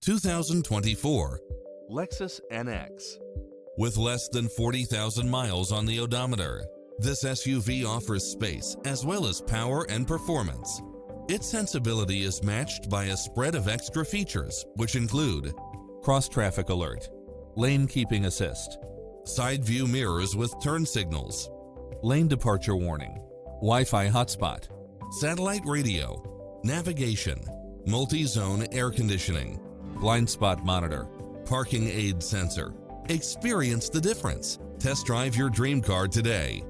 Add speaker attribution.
Speaker 1: 2024 Lexus NX. With less than 40,000 miles on the odometer, this SUV offers space as well as power and performance. Its sensibility is matched by a spread of extra features, which include cross-traffic alert, lane keeping assist, side view mirrors with turn signals, lane departure warning, Wi-Fi hotspot, satellite radio, navigation, multi-zone air conditioning, blind spot monitor, parking aid sensor. Experience the difference. Test drive your dream car today.